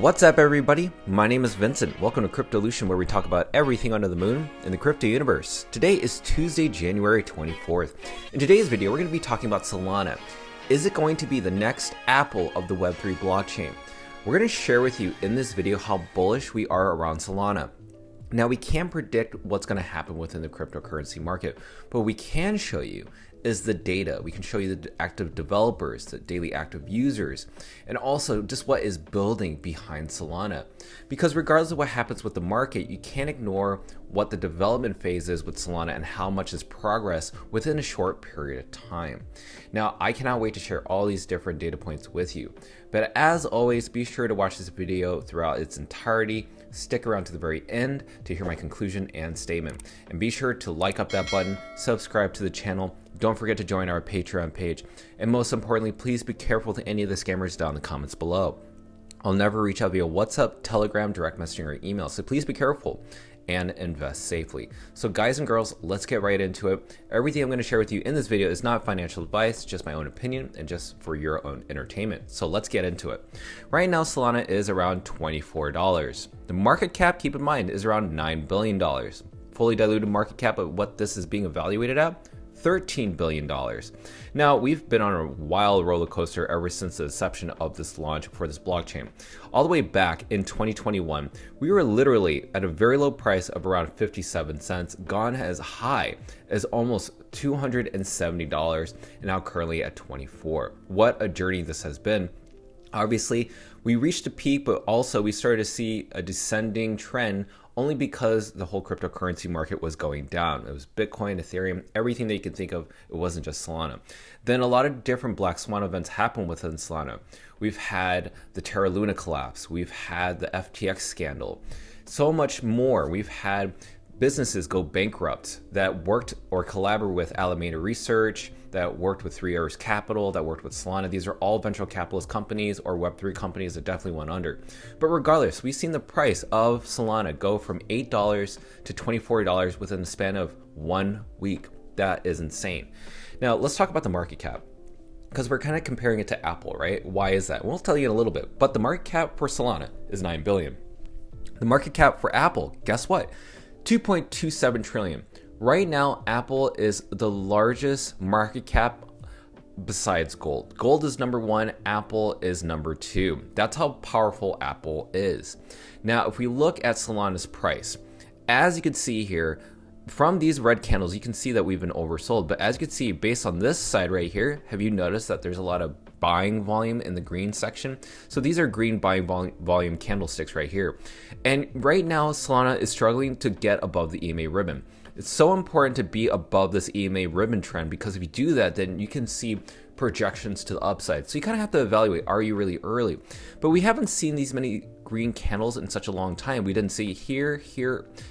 What's up, everybody? My name is Vincent. Welcome to Cryptolution, where we talk about everything under the moon in the crypto universe. Today is Tuesday, January 24th. In today's video, we're going to be talking about Solana. Is it going to be the next Apple of the Web3 blockchain? We're going to share with you in this video how bullish we are around Solana. Now, we can't predict what's going to happen within the cryptocurrency market, but what we can show you is the data. We can show you the active developers, the daily active users, and also just what is building behind Solana. Because regardless of what happens with the market, you can't ignore what the development phase is with Solana and how much is progress within a short period of time. Now, I cannot wait to share all these different data points with you. But as always, be sure to watch this video throughout its entirety. Stick around to the very end to hear my conclusion and statement. And be sure to like up that button, subscribe to the channel. Don't forget to join our Patreon page. And most importantly, please be careful to any of the scammers down in the comments below. I'll never reach out via WhatsApp, Telegram, direct messaging, or email. So please be careful and invest safely. So guys and girls, let's get right into it. Everything I'm going to share with you in this video is not financial advice, just my own opinion and just for your own entertainment. So let's get into it. Right now, Solana is around $24. The market cap, keep in mind, is around $9 billion. Fully diluted market cap of what this is being evaluated at, $13 billion. Now, we've been on a wild roller coaster ever since the inception of this launch for this blockchain. All the way back in 2021, we were literally at a very low price of around 57 cents, gone as high as almost $270, and now currently at 24. What a journey this has been. Obviously, we reached a peak, but also we started to see a descending trend only because the whole cryptocurrency market was going down. It was Bitcoin, Ethereum, everything that you can think of. It wasn't just Solana. Then a lot of different Black Swan events happened within Solana. We've had the Terra Luna collapse. We've had the FTX scandal. So much more. We've had businesses go bankrupt that worked or collaborated with Alameda Research, that worked with Three Arrows Capital, that worked with Solana. These are all venture capitalist companies or Web3 companies that definitely went under. But regardless, we've seen the price of Solana go from $8 to $24 within the span of 1 week. That is insane. Now, let's talk about the market cap, because we're kind of comparing it to Apple, right? Why is that? We'll tell you in a little bit. But the market cap for Solana is $9 billion. The market cap for Apple, guess what? $2.27 trillion. Right now, Apple is the largest market cap besides gold. Gold is number one, Apple is number two. That's how powerful Apple is. Now, if we look at Solana's price, as you can see here, from these red candles, you can see that we've been oversold. But as you can see, based on this side right here, have you noticed that there's a lot of buying volume in the green section? So these are green buying volume candlesticks right here. And right now, Solana is struggling to get above the EMA ribbon. It's so important to be above this EMA ribbon trend, because if you do that, then you can see projections to the upside. So you kind of have to evaluate, are you really early? But we haven't seen these many green candles in such a long time. We didn't see here,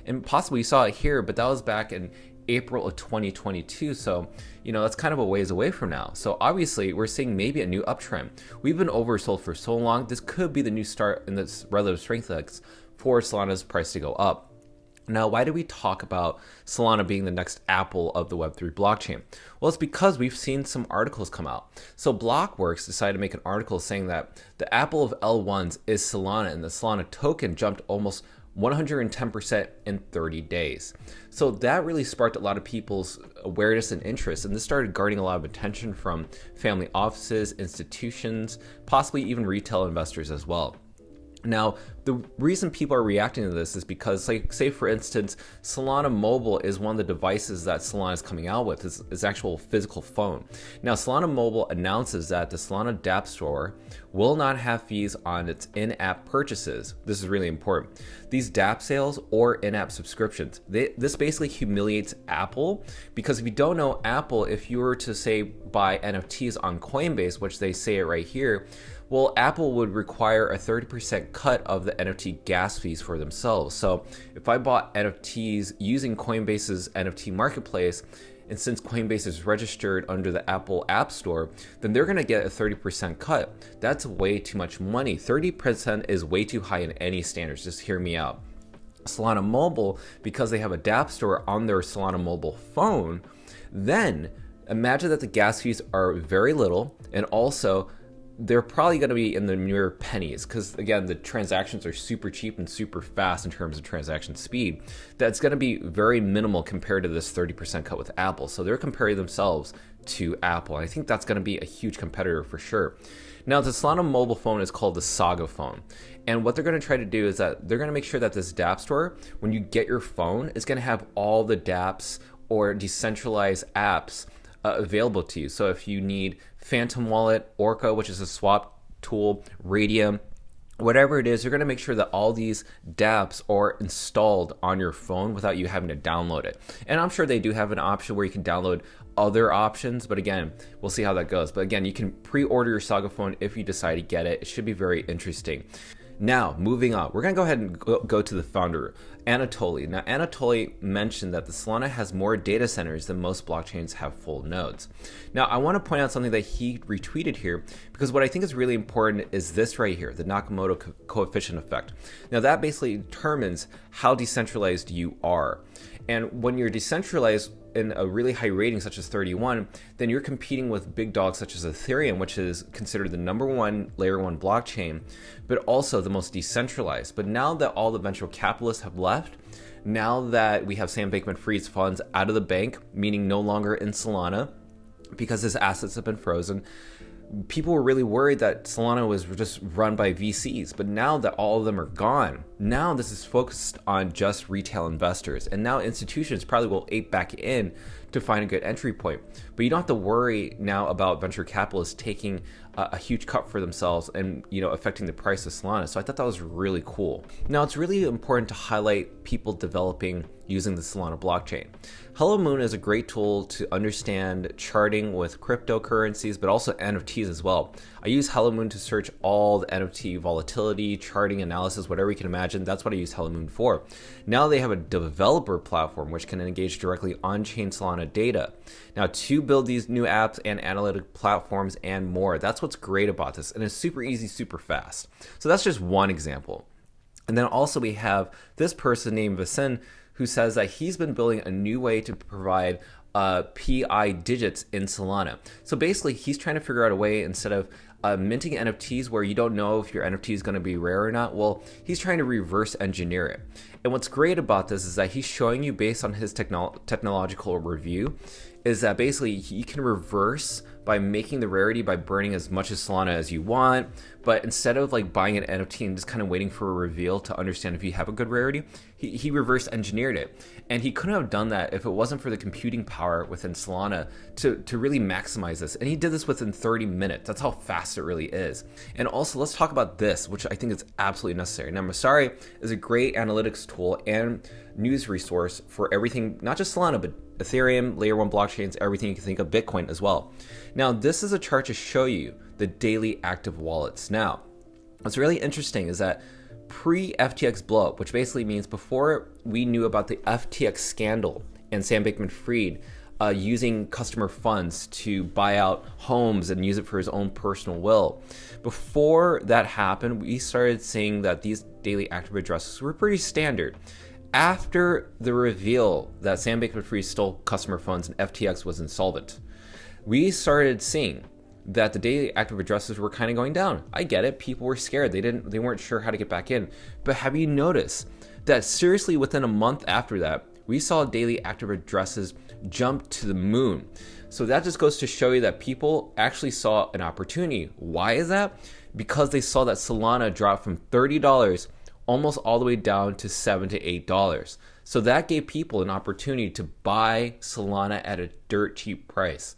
and possibly we saw it here, but that was back in April of 2022. So, that's kind of a ways away from now. So obviously we're seeing maybe a new uptrend. We've been oversold for so long. This could be the new start in this relative strength index for Solana's price to go up. Now, why do we talk about Solana being the next Apple of the Web3 blockchain? Well, it's because we've seen some articles come out. So Blockworks decided to make an article saying that the Apple of L1s is Solana, and the Solana token jumped almost 110% in 30 days. So that really sparked a lot of people's awareness and interest, and this started garnering a lot of attention from family offices, institutions, possibly even retail investors as well. Now, the reason people are reacting to this is because, say for instance, Solana Mobile is one of the devices that Solana is coming out with. It's actual physical phone. Now, Solana Mobile announces that the Solana dApp Store will not have fees on its in-app purchases. This is really important. These dApp sales or in-app subscriptions, this basically humiliates Apple, because if you don't know Apple, if you were to say buy NFTs on Coinbase, which they say it right here, well, Apple would require a 30% cut of the NFT gas fees for themselves. So if I bought NFTs using Coinbase's NFT marketplace, and since Coinbase is registered under the Apple App Store, then they're gonna get a 30% cut. That's way too much money. 30% is way too high in any standards, just hear me out. Solana Mobile, because they have a dApp Store on their Solana Mobile phone, then imagine that the gas fees are very little, and also they're probably going to be in the near pennies because, again, the transactions are super cheap and super fast in terms of transaction speed. That's going to be very minimal compared to this 30% cut with Apple. So they're comparing themselves to Apple. And I think that's going to be a huge competitor for sure. Now, the Solana mobile phone is called the Saga phone. And what they're going to try to do is that they're going to make sure that this dApp store, when you get your phone, is going to have all the dApps or decentralized apps available to you. So if you need Phantom Wallet, Orca, which is a swap tool, Radium, whatever it is, you're going to make sure that all these dApps are installed on your phone without you having to download it. And I'm sure they do have an option where you can download other options, but again, we'll see how that goes. But again, you can pre-order your Saga phone if you decide to get it. It should be very interesting. Now, moving on, we're going to go ahead and go to the founder, Anatoly. Now, Anatoly mentioned that the Solana has more data centers than most blockchains have full nodes. Now, I want to point out something that he retweeted here, because what I think is really important is this right here, the Nakamoto coefficient effect. Now, that basically determines how decentralized you are. And when you're decentralized in a really high rating such as 31, then you're competing with big dogs such as Ethereum, which is considered the #1 layer 1 blockchain, but also the most decentralized. But now that all the venture capitalists have left, now that we have Sam Bankman-Fried's funds out of the bank, meaning no longer in Solana because his assets have been frozen, people were really worried that Solana was just run by VCs, but now that all of them are gone, now this is focused on just retail investors, and now institutions probably will ape back in to find a good entry point. But you don't have to worry now about venture capitalists taking a huge cut for themselves and affecting the price of Solana. So I thought that was really cool. Now, it's really important to highlight people developing using the Solana blockchain. Hello Moon is a great tool to understand charting with cryptocurrencies, but also NFTs as well. I use Hello Moon to search all the NFT volatility, charting analysis, whatever you can imagine. That's what I use Hello Moon for. Now they have a developer platform which can engage directly on-chain Solana data. Now, to build these new apps and analytic platforms and more, that's what's great about this. And it's super easy, super fast. So that's just one example. And then also we have this person named Vincent who says that he's been building a new way to provide PI digits in Solana. So basically, he's trying to figure out a way, instead of minting NFTs where you don't know if your NFT is going to be rare or not, well, he's trying to reverse engineer it. And what's great about this is that he's showing you, based on his technological review, is that basically you can reverse by making the rarity by burning as much as Solana as you want. But instead of like buying an NFT and just kind of waiting for a reveal to understand if you have a good rarity, he reverse engineered it. And he couldn't have done that if it wasn't for the computing power within Solana to really maximize this. And he did this within 30 minutes. That's how fast it really is. And also, let's talk about this, which I think is absolutely necessary. Now, Masari is a great analytics tool and news resource for everything, not just Solana, but Ethereum, layer 1 blockchains, everything you can think of, Bitcoin as well. Now, this is a chart to show you the daily active wallets. Now, what's really interesting is that pre-FTX blowup, which basically means before we knew about the FTX scandal and Sam Bankman-Fried using customer funds to buy out homes and use it for his own personal will, before that happened, we started seeing that these daily active addresses were pretty standard. After the reveal that Sam Bankman-Fried stole customer funds and FTX was insolvent, we started seeing that the daily active addresses were kind of going down. I get it. People were scared. They weren't sure how to get back in. But have you noticed that seriously within a month after that, we saw daily active addresses jump to the moon? So that just goes to show you that people actually saw an opportunity. Why is that? Because they saw that Solana dropped from $30 almost all the way down to $7 to $8. So that gave people an opportunity to buy Solana at a dirt cheap price.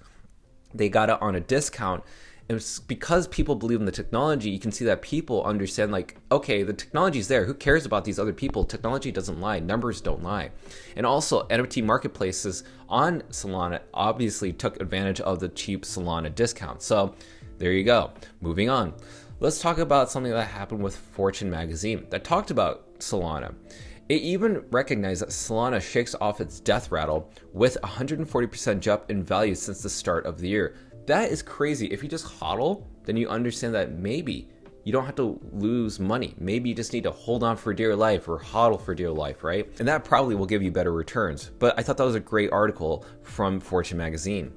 They got it on a discount. And because people believe in the technology, you can see that people understand, like, okay, the technology's there. Who cares about these other people? Technology doesn't lie. Numbers don't lie. And also, NFT marketplaces on Solana obviously took advantage of the cheap Solana discount. So there you go. Moving on. Let's talk about something that happened with Fortune magazine that talked about Solana. It even recognized that Solana shakes off its death rattle with 140% jump in value since the start of the year. That is crazy. If you just hodl, then you understand that maybe you don't have to lose money. Maybe you just need to hold on for dear life or hodl for dear life, right? And that probably will give you better returns. But I thought that was a great article from Fortune magazine.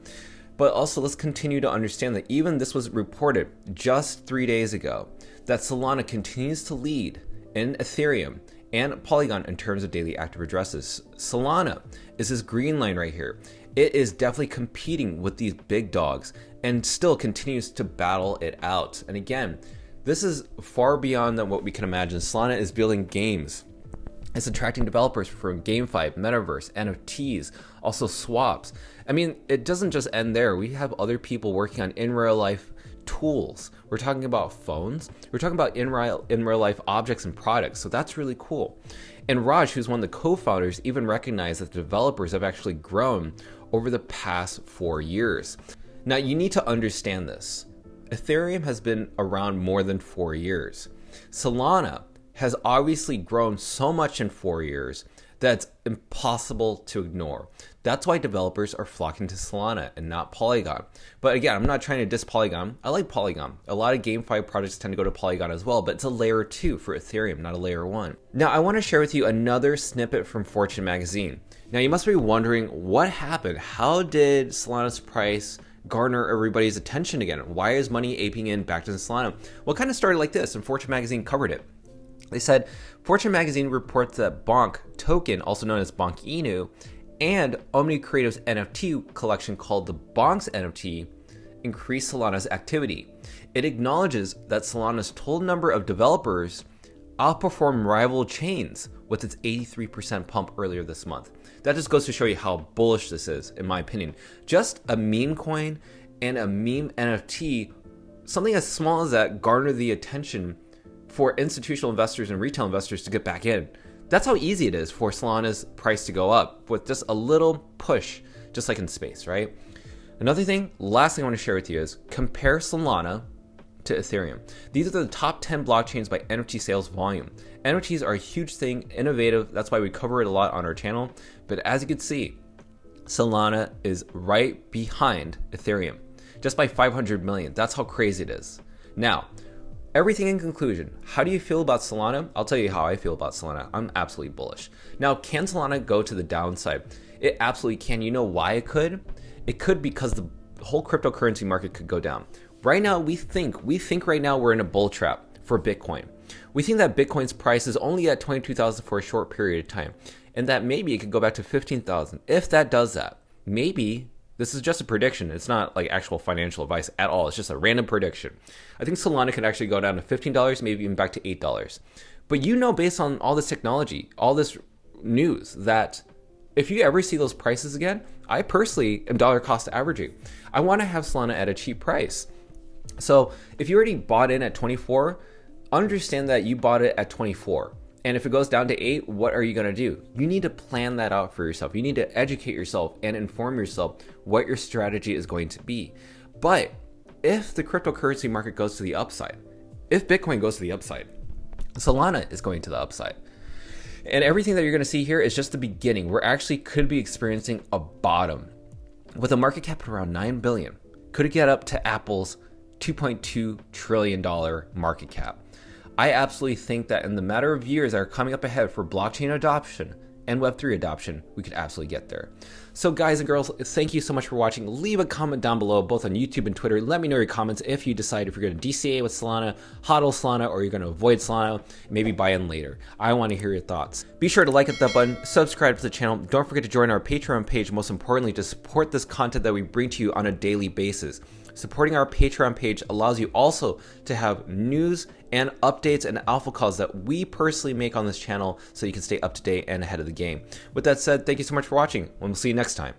But also let's continue to understand that even this was reported just 3 days ago, that Solana continues to lead in Ethereum and Polygon in terms of daily active addresses. Solana is this green line right here. It is definitely competing with these big dogs and still continues to battle it out. And again, this is far beyond than what we can imagine. Solana is building games. It's attracting developers for GameFi, Metaverse, NFTs, also swaps. I mean, it doesn't just end there. We have other people working on in real life tools. We're talking about phones. We're talking about in real life objects and products. So that's really cool. And Raj, who's one of the co-founders, even recognized that the developers have actually grown over the past 4 years. Now you need to understand this. Ethereum has been around more than 4 years. Solana has obviously grown so much in 4 years that it's impossible to ignore. That's why developers are flocking to Solana and not Polygon. But again, I'm not trying to diss Polygon. I like Polygon. A lot of GameFi projects tend to go to Polygon as well, but it's a layer 2 for Ethereum, not a layer 1. Now, I want to share with you another snippet from Fortune magazine. Now, you must be wondering what happened. How did Solana's price garner everybody's attention again? Why is money aping in back to Solana? Well, it kind of started like this, and Fortune magazine covered it. They said, Fortune magazine reports that Bonk token, also known as Bonk Inu, and Omni Creative's NFT collection called the Bonks NFT increased Solana's activity. It acknowledges that Solana's total number of developers outperformed rival chains with its 83% pump earlier this month. That just goes to show you how bullish this is, in my opinion. Just a meme coin and a meme NFT, something as small as that, garnered the attention for institutional investors and retail investors to get back in. That's how easy it is for Solana's price to go up with just a little push, just like in space, right? Another thing, last thing I want to share with you is compare Solana to Ethereum. These are the top 10 blockchains by NFT sales volume. NFTs are a huge thing, innovative. That's why we cover it a lot on our channel. But as you can see, Solana is right behind Ethereum, just by 500 million. That's how crazy it is. Now, everything in conclusion, how do you feel about Solana? I'll tell you how I feel about Solana. I'm absolutely bullish. Now, can Solana go to the downside? It absolutely can. You know why it could? It could because the whole cryptocurrency market could go down. Right now, we think right now we're in a bull trap for Bitcoin. We think that Bitcoin's price is only at 22,000 for a short period of time, and that maybe it could go back to 15,000. If that does that, maybe, this is just a prediction. It's not like actual financial advice at all. It's just a random prediction. I think Solana could actually go down to $15, maybe even back to $8. But you know, based on all this technology, all this news, that if you ever see those prices again, I personally am dollar cost averaging. I want to have Solana at a cheap price. So if you already bought in at 24, understand that you bought it at 24. And if it goes down to 8, what are you going to do? You need to plan that out for yourself. You need to educate yourself and inform yourself what your strategy is going to be. But if the cryptocurrency market goes to the upside, if Bitcoin goes to the upside, Solana is going to the upside. And everything that you're going to see here is just the beginning. We're actually could be experiencing a bottom. With a market cap of around 9 billion, could it get up to Apple's $2.2 trillion market cap? I absolutely think that in the matter of years that are coming up ahead for blockchain adoption and Web3 adoption, we could absolutely get there. So guys and girls, thank you so much for watching. Leave a comment down below, both on YouTube and Twitter. Let me know your comments if you decide if you're going to DCA with Solana, hodl Solana, or you're going to avoid Solana, maybe buy in later. I want to hear your thoughts. Be sure to like that button, subscribe to the channel. Don't forget to join our Patreon page, most importantly, to support this content that we bring to you on a daily basis. Supporting our Patreon page allows you also to have news and updates and alpha calls that we personally make on this channel so you can stay up to date and ahead of the game. With that said, thank you so much for watching, and we'll see you next time.